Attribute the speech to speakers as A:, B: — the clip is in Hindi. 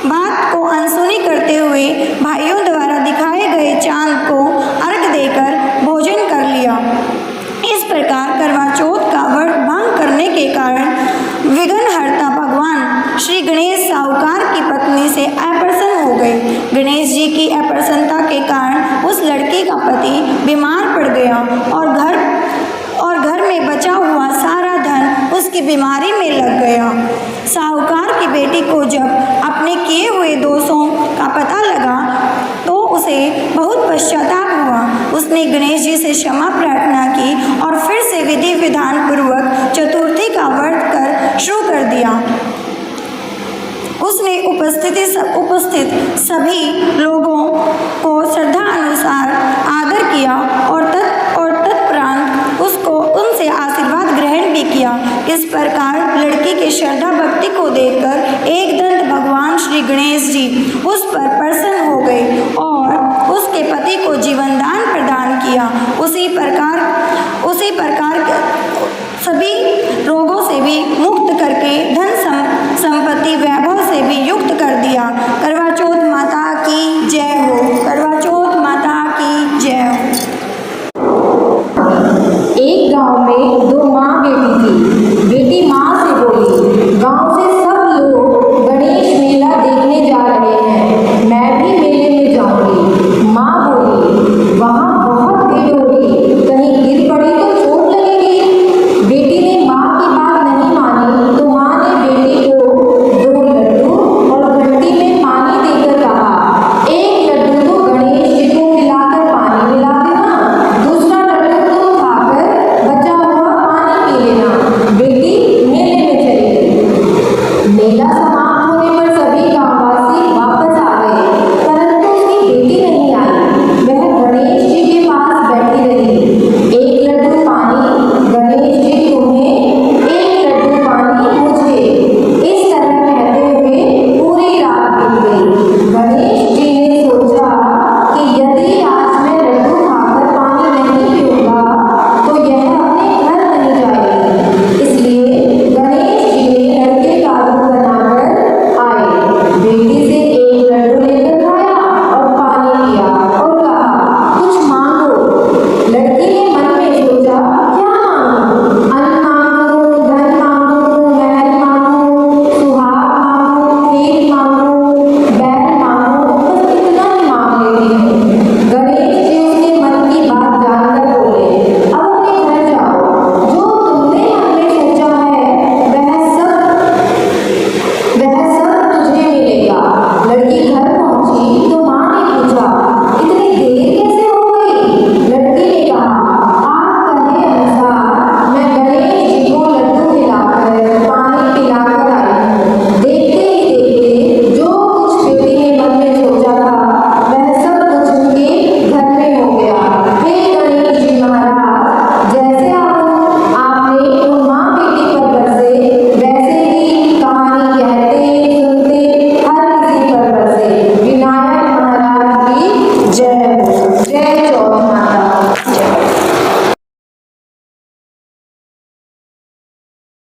A: बात को अनसुनी करते हुए भाइयों द्वारा दिखाए गए चांद को अर्घ देकर भोजन कर लिया। इस प्रकार करवा चौथ का व्रत भंग करने के कारण विघ्नहर्ता भगवान श्री गणेश साहूकार की पत्नी से अप्रसन्न हो गए। गणेश जी की अप्रसन्नता के कारण उस लड़की का पति बीमार पड़ गया और घर में बचा हुआ सारा धन उसकी बीमारी में लग गया। साहूकार की बेटी को जब अपने किए हुए दोषों का पता लगा तो उसे बहुत पश्चाताप हुआ। उसने गणेश जी से क्षमा प्रार्थना की और फिर से विधि विधान पूर्वक चतुर्थी का व्रत कर शुरू कर दिया। उसने उपस्थित सभी लोगों को श्रद्धा अनुसार आदर किया और तत्परांत उनसे आशीर्वाद ग्रहण भी किया। इस प्रकार लड़की की श्रद्धा भक्ति को देखकर एकदंत भगवान श्री गणेश जी उस पर प्रसन्न हो गए और उसके पति को जीवन दान प्रदान किया। उसी प्रकार सभी रोगों से भी मुक्त करके धन संपत्ति वैभव से भी युक्त कर दिया। करवा चौथ माता की जय हो। करवा चौथ माता की जय हो।
B: एक गांव में दो माँ बेटी थी। बेटी माँ से बोली, गांव से सब लोग गणेश मेला देखने जा रहे हैं, मैं भी मेले में जाऊंगी। माँ बोली, वहाँ बहुत भीड़ होगी, कहीं गिर पड़ी तो चोट लगेगी। बेटी ने माँ की बात नहीं मानी तो माँ ने बेटी को 2 लड्डू और घंटी में पानी देकर कहा, एक लड्डू तो गणेश जी को खिलाकर पानी मिला देना, दूसरा लड्डू तुम खाकर बचा हुआ पानी पी लेना। बेटी मेले में चली गई। मेला समाप्त होने पर सभी गांववासी वापस आ गए, परंतु उसकी बेटी नहीं आई। वह गणेश जी के पास बैठी रही। एक लड्डू पानी गणेश जी तुम्हें, एक लड्डू पानी मुझे, इस तरह कहते हुए पूरी रात बीत गई। गणेश जी ने सोचा कि यदि आज मैं लड्डू खाकर पानी नहीं पीऊंगा तो यह अपने घर नहीं जाएगी। इसलिए गणेश जी ने लड़के का रूप बनाकर आए, बेटी से एक लड्डू लेकर खाया और पानी पिया और कहा, कुछ मांगो। लड़की ने मन में सोचा, क्या मांगूं? अन्न मांगूं, धन मांगूं, महल मांगूं, सुहाग मांगूं, खेत मांगूं, बैल मांगूं, बस इतना ही मांग लेती हूँ। गणेश जी उसके मन की बात जानकर बोले, अब अपने घर जाओ, जो तुमने मन में सोचा है वह सब तुझे मिलेगा। लड़की